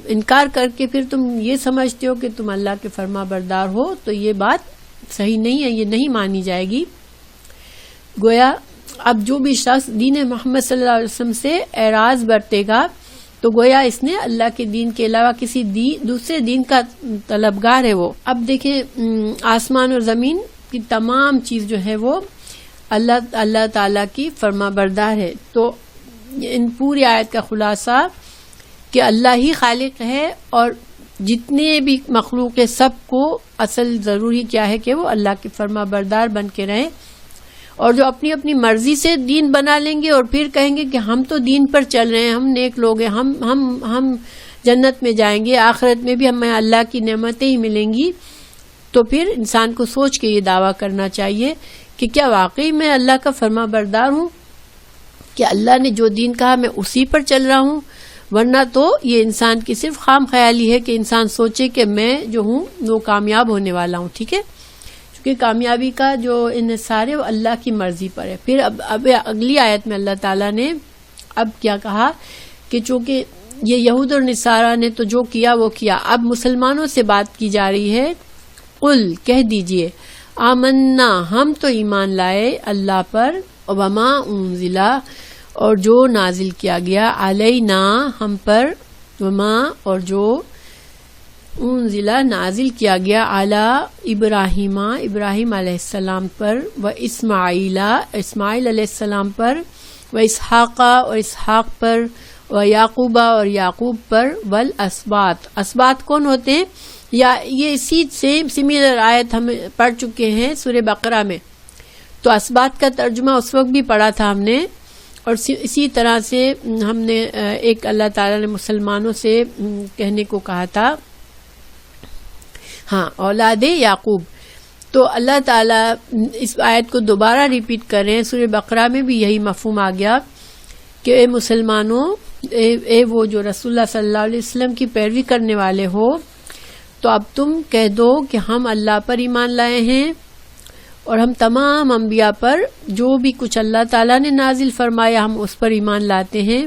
انکار کر کے پھر تم یہ سمجھتے ہو کہ تم اللہ کے فرما بردار ہو، تو یہ بات صحیح نہیں ہے، یہ نہیں مانی جائے گی. گویا اب جو بھی شخص دین محمد صلی اللہ علیہ وسلم سے اعراض برتے گا تو گویا اس نے اللہ کے دین کے علاوہ کسی دوسرے دین کا طلبگار ہے وہ. اب دیکھیں آسمان اور زمین کی تمام چیز جو ہے وہ اللہ تعالیٰ کی فرما بردار ہے. تو ان پوری آیت کا خلاصہ کہ اللہ ہی خالق ہے اور جتنے بھی مخلوق ہے سب کو اصل ضروری کیا ہے کہ وہ اللہ کے فرما بردار بن کے رہیں. اور جو اپنی اپنی مرضی سے دین بنا لیں گے اور پھر کہیں گے کہ ہم تو دین پر چل رہے ہیں، ہم نیک لوگ ہیں، ہم جنت میں جائیں گے، آخرت میں بھی ہمیں اللہ کی نعمتیں ہی ملیں گی، تو پھر انسان کو سوچ کے یہ دعویٰ کرنا چاہیے کہ کیا واقعی میں اللہ کا فرما بردار ہوں، کہ اللہ نے جو دین کہا میں اسی پر چل رہا ہوں. ورنہ تو یہ انسان کی صرف خام خیالی ہے کہ انسان سوچے کہ میں جو ہوں وہ کامیاب ہونے والا ہوں. ٹھیک ہے، کہ کامیابی کا جو انحصار ہے وہ اللہ کی مرضی پر ہے. پھر اب اگلی آیت میں اللہ تعالیٰ نے اب کیا کہا کہ چونکہ یہ یہود اور نصارہ نے تو جو کیا وہ کیا، اب مسلمانوں سے بات کی جا رہی ہے. قل کہہ دیجئے آمنا ہم تو ایمان لائے اللہ پر، وما انزلا اور جو نازل کیا گیا، علینا ہم پر، وما اور جو انزلہ نازل کیا گیا، علی ابراہیم علیہ السلام پر، و اسماعیل علیہ السلام پر، و اسحاق اور اسحاق پر، و یعقوب اور یعقوب پر، والاسباط. اسباط کون ہوتے ہیں؟ یا یہ اسی سیم سملر آیت ہم پڑھ چکے ہیں سورہ بقرہ میں. تو اسباط کا ترجمہ اس وقت بھی پڑھا تھا ہم نے، اور اسی طرح سے ہم نے ایک اللہ تعالیٰ نے مسلمانوں سے کہنے کو کہا تھا، ہاں، اولاد یعقوب. تو اللہ تعالیٰ اس آیت کو دوبارہ ریپیٹ کر رہے ہیں. سورہ بقرہ میں بھی یہی مفہوم آ گیا کہ اے مسلمانوں، اے وہ جو رسول اللہ صلی اللہ علیہ وسلم کی پیروی کرنے والے ہو، تو اب تم کہہ دو کہ ہم اللہ پر ایمان لائے ہیں اور ہم تمام انبیاء پر جو بھی کچھ اللہ تعالیٰ نے نازل فرمایا ہم اس پر ایمان لاتے ہیں.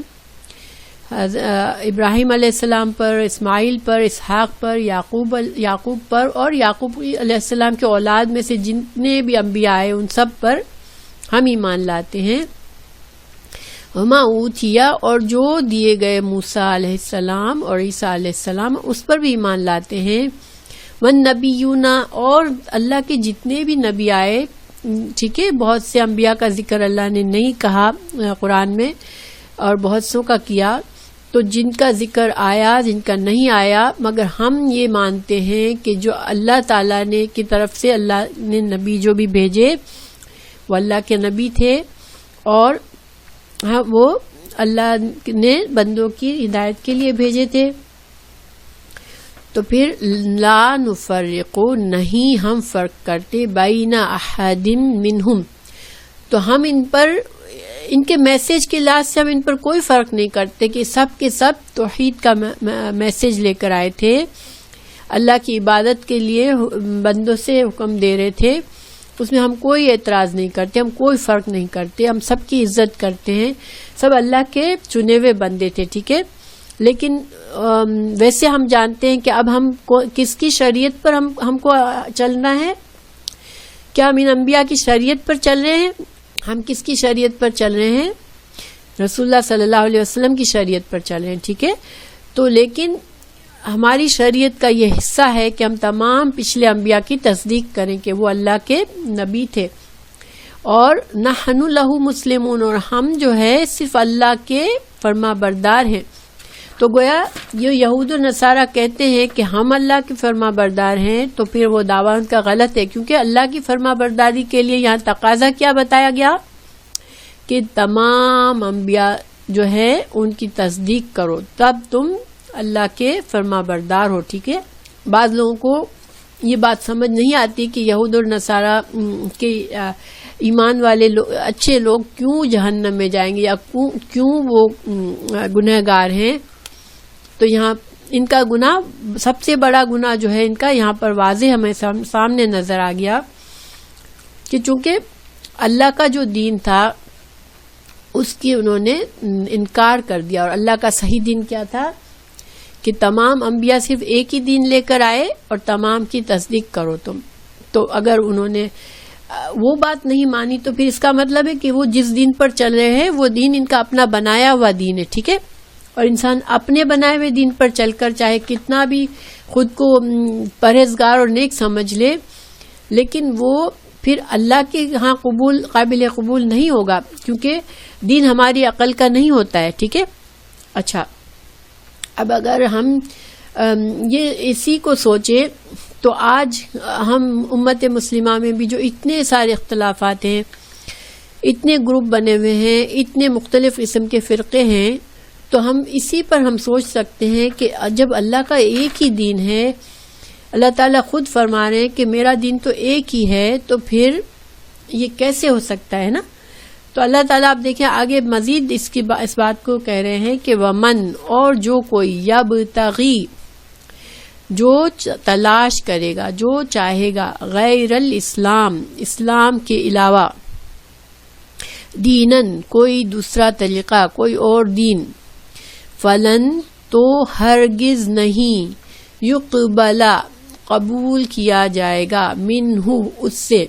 ابراہیم علیہ السلام پر، اسماعیل پر، اسحاق پر، یعقوب پر، اور یعقوب علیہ السلام کے اولاد میں سے جتنے بھی انبیاء آئے ان سب پر ہم ایمان لاتے ہیں. وما اوتیا اور جو دیے گئے موسیٰ علیہ السلام اور عیسیٰ علیہ السلام اس پر بھی ایمان لاتے ہیں. والنبیون اور اللہ کے جتنے بھی نبی آئے، ٹھیک ہے، بہت سے انبیاء کا ذکر اللہ نے نہیں کہا قرآن میں اور بہت سو کا کیا، تو جن کا ذکر آیا جن کا نہیں آیا، مگر ہم یہ مانتے ہیں کہ جو اللہ تعالیٰ نے کی طرف سے اللہ نے نبی جو بھی بھیجے وہ اللہ کے نبی تھے، اور وہ اللہ نے بندوں کی ہدایت کے لیے بھیجے تھے. تو پھر لا نفرق نہیں ہم فرق کرتے بین احد منہم، تو ہم ان کے میسج کے لحاظ سے ہم ان پر کوئی فرق نہیں کرتے کہ سب کے سب توحید کا میسج لے کر آئے تھے، اللہ کی عبادت کے لیے بندوں سے حکم دے رہے تھے. اس میں ہم کوئی اعتراض نہیں کرتے، ہم کوئی فرق نہیں کرتے، ہم سب کی عزت کرتے ہیں، سب اللہ کے چنے ہوئے بندے تھے. ٹھیک ہے، لیکن ویسے ہم جانتے ہیں کہ اب ہم کس کی شریعت پر ہم کو چلنا ہے. کیا ہم ان انبیاء کی شریعت پر چل رہے ہیں ہم کس کی شریعت پر چل رہے ہیں؟ رسول اللہ صلی اللہ علیہ وسلم کی شریعت پر چل رہے ہیں، ٹھیک ہے؟ تو لیکن ہماری شریعت کا یہ حصہ ہے کہ ہم تمام پچھلے انبیاء کی تصدیق کریں کہ وہ اللہ کے نبی تھے، اور نحن لہ مسلمون، اور ہم جو ہے صرف اللہ کے فرما بردار ہیں۔ تو گویا یہ یہود و نصارہ کہتے ہیں کہ ہم اللہ کے فرما بردار ہیں، تو پھر وہ دعویٰ ان کا غلط ہے، کیونکہ اللہ کی فرما برداری کے لیے یہاں تقاضا کیا بتایا گیا کہ تمام انبیاء جو ہے ان کی تصدیق کرو، تب تم اللہ کے فرما بردار ہو، ٹھیک ہے؟ بعض لوگوں کو یہ بات سمجھ نہیں آتی کہ یہود اور نصارہ کے ایمان والے اچھے لوگ کیوں جہنم میں جائیں گے، یا کیوں وہ گنہگار ہیں۔ تو یہاں ان کا گناہ، سب سے بڑا گناہ جو ہے ان کا یہاں پر واضح ہمیں سامنے نظر آ گیا کہ چونکہ اللہ کا جو دین تھا اس کی انہوں نے انکار کر دیا، اور اللہ کا صحیح دین کیا تھا کہ تمام انبیاء صرف ایک ہی دین لے کر آئے اور تمام کی تصدیق کرو تم۔ تو اگر انہوں نے وہ بات نہیں مانی تو پھر اس کا مطلب ہے کہ وہ جس دین پر چل رہے ہیں وہ دین ان کا اپنا بنایا ہوا دین ہے، ٹھیک ہے؟ اور انسان اپنے بنائے ہوئے دین پر چل کر چاہے کتنا بھی خود کو پرہیزگار اور نیک سمجھ لے، لیکن وہ پھر اللہ کے ہاں قابل قبول نہیں ہوگا، کیونکہ دین ہماری عقل کا نہیں ہوتا ہے، ٹھیک ہے؟ اچھا، اب اگر ہم یہ اسی کو سوچے تو آج ہم امت مسلمہ میں بھی جو اتنے سارے اختلافات ہیں، اتنے گروپ بنے ہوئے ہیں، اتنے مختلف قسم کے فرقے ہیں، تو ہم اسی پر ہم سوچ سکتے ہیں کہ جب اللہ کا ایک ہی دین ہے، اللہ تعالیٰ خود فرما رہے ہیں کہ میرا دین تو ایک ہی ہے، تو پھر یہ کیسے ہو سکتا ہے نا؟ تو اللہ تعالیٰ آپ دیکھیں آگے مزید اس بات کو کہہ رہے ہیں کہ ومن، اور جو کوئی یبتغی، جو تلاش کرے گا، جو چاہے گا، غیر الاسلام، اسلام کے علاوہ، دینن، کوئی دوسرا طریقہ، کوئی اور دین، فلن، تو ہرگز نہیں، یقبلا، قبول کیا جائے گا، منہ، اس سے،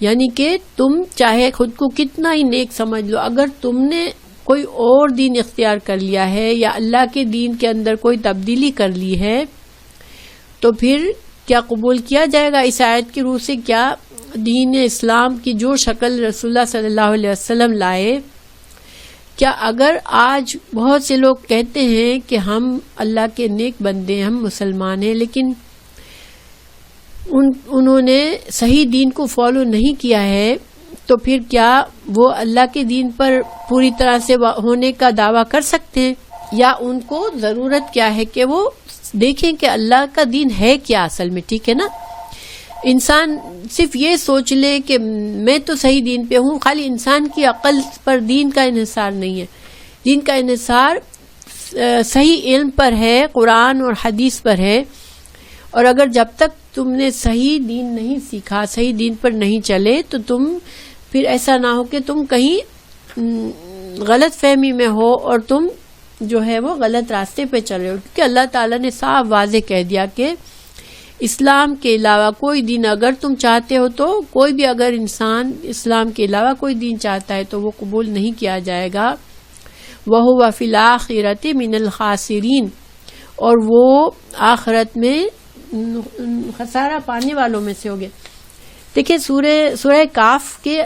یعنی کہ تم چاہے خود کو کتنا ہی نیک سمجھ لو، اگر تم نے کوئی اور دین اختیار کر لیا ہے یا اللہ کے دین کے اندر کوئی تبدیلی کر لی ہے، تو پھر کیا قبول کیا جائے گا؟ اس آیت کی روح سے کیا دین اسلام کی جو شکل رسول اللہ صلی اللہ علیہ وسلم لائے، کیا اگر آج بہت سے لوگ کہتے ہیں کہ ہم اللہ کے نیک بندے ہیں، ہم مسلمان ہیں، لیکن انہوں نے صحیح دین کو فالو نہیں کیا ہے، تو پھر کیا وہ اللہ کے دین پر پوری طرح سے ہونے کا دعویٰ کر سکتے ہیں؟ یا ان کو ضرورت کیا ہے کہ وہ دیکھیں کہ اللہ کا دین ہے کیا اصل میں، ٹھیک ہے نا؟ انسان صرف یہ سوچ لے کہ میں تو صحیح دین پہ ہوں، خالی انسان کی عقل پر دین کا انحصار نہیں ہے، دین کا انحصار صحیح علم پر ہے، قرآن اور حدیث پر ہے، اور اگر جب تک تم نے صحیح دین نہیں سیکھا، صحیح دین پر نہیں چلے، تو تم پھر ایسا نہ ہو کہ تم کہیں غلط فہمی میں ہو اور تم جو ہے وہ غلط راستے پہ چل رہے ہو، کیونکہ اللہ تعالیٰ نے صاف واضح کہہ دیا کہ اسلام کے علاوہ کوئی دین اگر تم چاہتے ہو، تو کوئی بھی اگر انسان اسلام کے علاوہ کوئی دین چاہتا ہے تو وہ قبول نہیں کیا جائے گا، وَهُوَ فِي الْآخِرَةِ مِنَ الْخَاسِرِينَ، اور وہ آخرت میں خسارہ پانے والوں میں سے ہوگے۔ دیکھیں سورہ کاف کے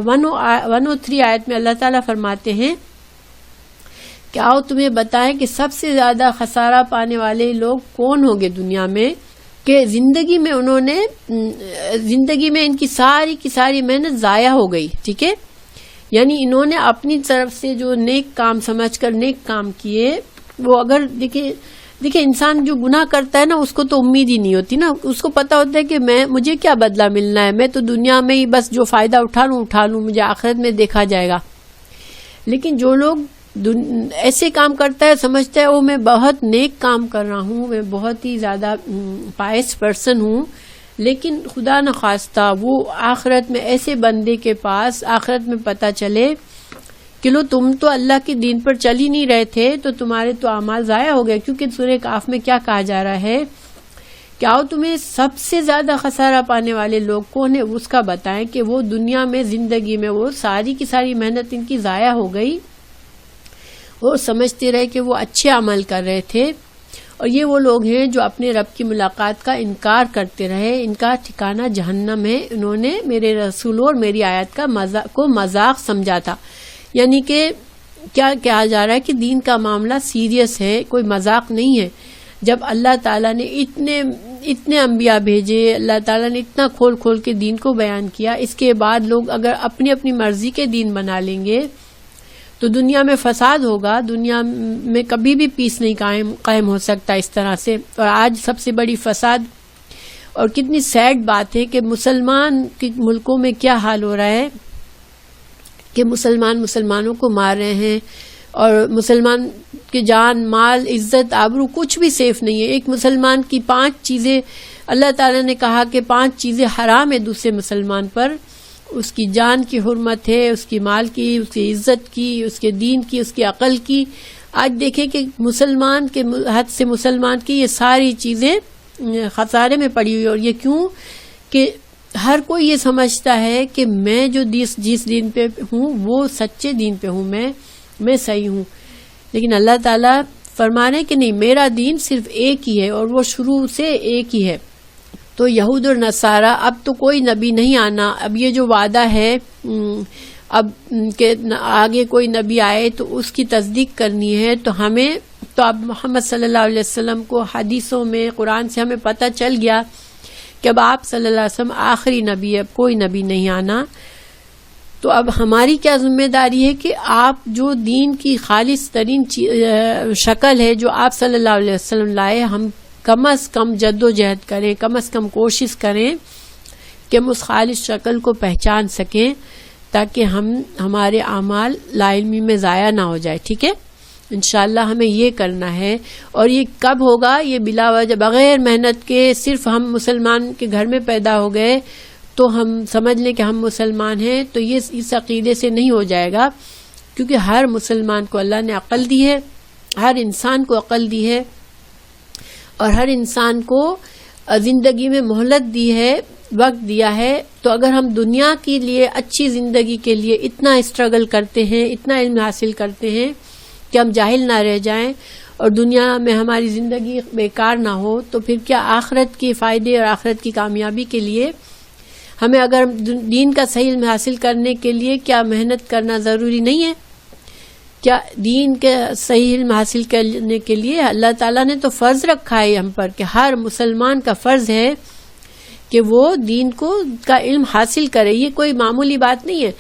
103 آیت میں اللہ تعالیٰ فرماتے ہیں کہ آؤ تمہیں بتائیں کہ سب سے زیادہ خسارہ پانے والے لوگ کون ہوں گے دنیا میں، کہ زندگی میں ان کی ساری محنت ضائع ہو گئی، ٹھیک ہے؟ یعنی انہوں نے اپنی طرف سے جو نیک کام سمجھ کر نیک کام کیے، وہ اگر دیکھیں انسان جو گناہ کرتا ہے نا، اس کو تو امید ہی نہیں ہوتی نا، اس کو پتا ہوتا ہے کہ مجھے کیا بدلہ ملنا ہے، میں تو دنیا میں ہی بس جو فائدہ اٹھا لوں، مجھے آخرت میں دیکھا جائے گا۔ لیکن جو لوگ ایسے کام کرتا ہے، سمجھتا ہے وہ میں بہت نیک کام کر رہا ہوں، میں بہت ہی زیادہ پائس پرسن ہوں، لیکن خدا نخواستہ وہ آخرت میں ایسے بندے کے پاس آخرت میں پتہ چلے کہ لو تم تو اللہ کے دین پر چل ہی نہیں رہے تھے، تو تمہارے تو اعمال ضائع ہو گئے، کیونکہ سورہ کاف میں کیا کہا جا رہا ہے کہ آؤ تمہیں سب سے زیادہ خسارہ پانے والے لوگ کون ہیں اس کا بتائیں کہ وہ دنیا میں زندگی میں وہ ساری کی ساری محنت ان کی ضائع ہو گئی، وہ سمجھتے رہے کہ وہ اچھے عمل کر رہے تھے، اور یہ وہ لوگ ہیں جو اپنے رب کی ملاقات کا انکار کرتے رہے، ان کا ٹھکانہ جہنم ہے، انہوں نے میرے رسول اور میری آیت کو مذاق سمجھا تھا۔ یعنی کہ کیا کہا جا رہا ہے کہ دین کا معاملہ سیریس ہے، کوئی مذاق نہیں ہے۔ جب اللہ تعالیٰ نے اتنے انبیاء بھیجے، اللہ تعالیٰ نے اتنا کھول کھول کے دین کو بیان کیا، اس کے بعد لوگ اگر اپنی اپنی مرضی کے دین بنا لیں گے تو دنیا میں فساد ہوگا، دنیا میں کبھی بھی پیس نہیں قائم ہو سکتا اس طرح سے۔ اور آج سب سے بڑی فساد اور کتنی سیڈ بات ہے کہ مسلمان کے ملکوں میں کیا حال ہو رہا ہے کہ مسلمانوں کو مار رہے ہیں، اور مسلمان کی جان، مال، عزت، آبرو کچھ بھی سیف نہیں ہے۔ ایک مسلمان کی 5 چیزیں اللہ تعالیٰ نے کہا کہ 5 چیزیں حرام ہے دوسرے مسلمان پر، اس کی جان کی حرمت ہے، اس کی مال کی، اس کی عزت کی، اس کے دین کی، اس کی عقل کی۔ آج دیکھیں کہ مسلمان کے حد سے مسلمان کی یہ ساری چیزیں خسارے میں پڑی ہوئی، اور یہ کیوں کہ ہر کوئی یہ سمجھتا ہے کہ میں جو جس دین پہ ہوں وہ سچے دین پہ ہوں، میں صحیح ہوں، لیکن اللہ تعالیٰ فرما رہے ہیں کہ نہیں، میرا دین صرف ایک ہی ہے اور وہ شروع سے ایک ہی ہے۔ تو یہود اور نصارہ اب تو کوئی نبی نہیں آنا، اب یہ جو وعدہ ہے اب کہ آگے کوئی نبی آئے تو اس کی تصدیق کرنی ہے، تو ہمیں تو اب محمد صلی اللہ علیہ وسلم کو حدیثوں میں، قرآن سے ہمیں پتہ چل گیا کہ اب آپ صلی اللہ علیہ وسلم آخری نبی ہے، اب کوئی نبی نہیں آنا۔ تو اب ہماری کیا ذمہ داری ہے کہ آپ جو دین کی خالص ترین شکل ہے جو آپ صلی اللہ علیہ وسلم لائے، ہم کم از کم جد و جہد کریں، کم از کم کوشش کریں کہ ہم اس خالص شکل کو پہچان سکیں، تاکہ ہمارے اعمال لا علمی میں ضائع نہ ہو جائے۔ ٹھیک ہے، انشاءاللہ ہمیں یہ کرنا ہے۔ اور یہ کب ہوگا؟ یہ بلا وجہ بغیر محنت کے، صرف ہم مسلمان کے گھر میں پیدا ہو گئے تو ہم سمجھ لیں کہ ہم مسلمان ہیں، تو یہ اس عقیدے سے نہیں ہو جائے گا، کیونکہ ہر مسلمان کو اللہ نے عقل دی ہے، ہر انسان کو عقل دی ہے، اور ہر انسان کو زندگی میں مہلت دی ہے، وقت دیا ہے۔ تو اگر ہم دنیا کے لیے، اچھی زندگی کے لیے اتنا اسٹرگل کرتے ہیں، اتنا علم حاصل کرتے ہیں کہ ہم جاہل نہ رہ جائیں اور دنیا میں ہماری زندگی بیکار نہ ہو، تو پھر کیا آخرت کے فائدے اور آخرت کی کامیابی کے لیے ہمیں اگر دین کا صحیح علم حاصل کرنے کے لیے کیا محنت کرنا ضروری نہیں ہے؟ کیا دین کے صحیح علم حاصل کرنے کے لیے اللہ تعالیٰ نے تو فرض رکھا ہے ہم پر کہ ہر مسلمان کا فرض ہے کہ وہ دین کا علم حاصل کرے۔ یہ کوئی معمولی بات نہیں ہے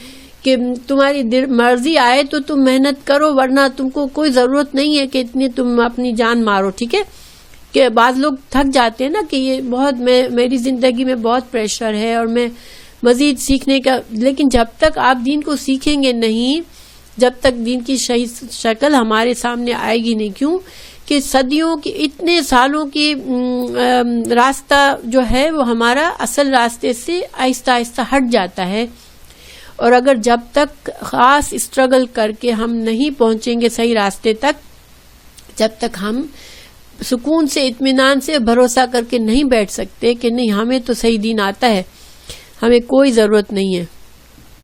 کہ تمہاری مرضی آئے تو تم محنت کرو، ورنہ تم کو کوئی ضرورت نہیں ہے کہ اتنی تم اپنی جان مارو۔ ٹھیک ہے، کہ بعض لوگ تھک جاتے ہیں نا کہ یہ بہت میری زندگی میں بہت پریشر ہے اور میں مزید سیکھنے کا، لیکن جب تک آپ دین کو سیکھیں گے نہیں، جب تک دین کی صحیح شکل ہمارے سامنے آئے گی نہیں۔ کیوں کہ صدیوں کی، اتنے سالوں کی راستہ جو ہے وہ ہمارا اصل راستے سے آہستہ آہستہ ہٹ جاتا ہے، اور اگر جب تک خاص اسٹرگل کر کے ہم نہیں پہنچیں گے صحیح راستے تک، جب تک ہم سکون سے، اطمینان سے بھروسہ کر کے نہیں بیٹھ سکتے کہ نہیں ہمیں تو صحیح دین آتا ہے، ہمیں کوئی ضرورت نہیں ہے۔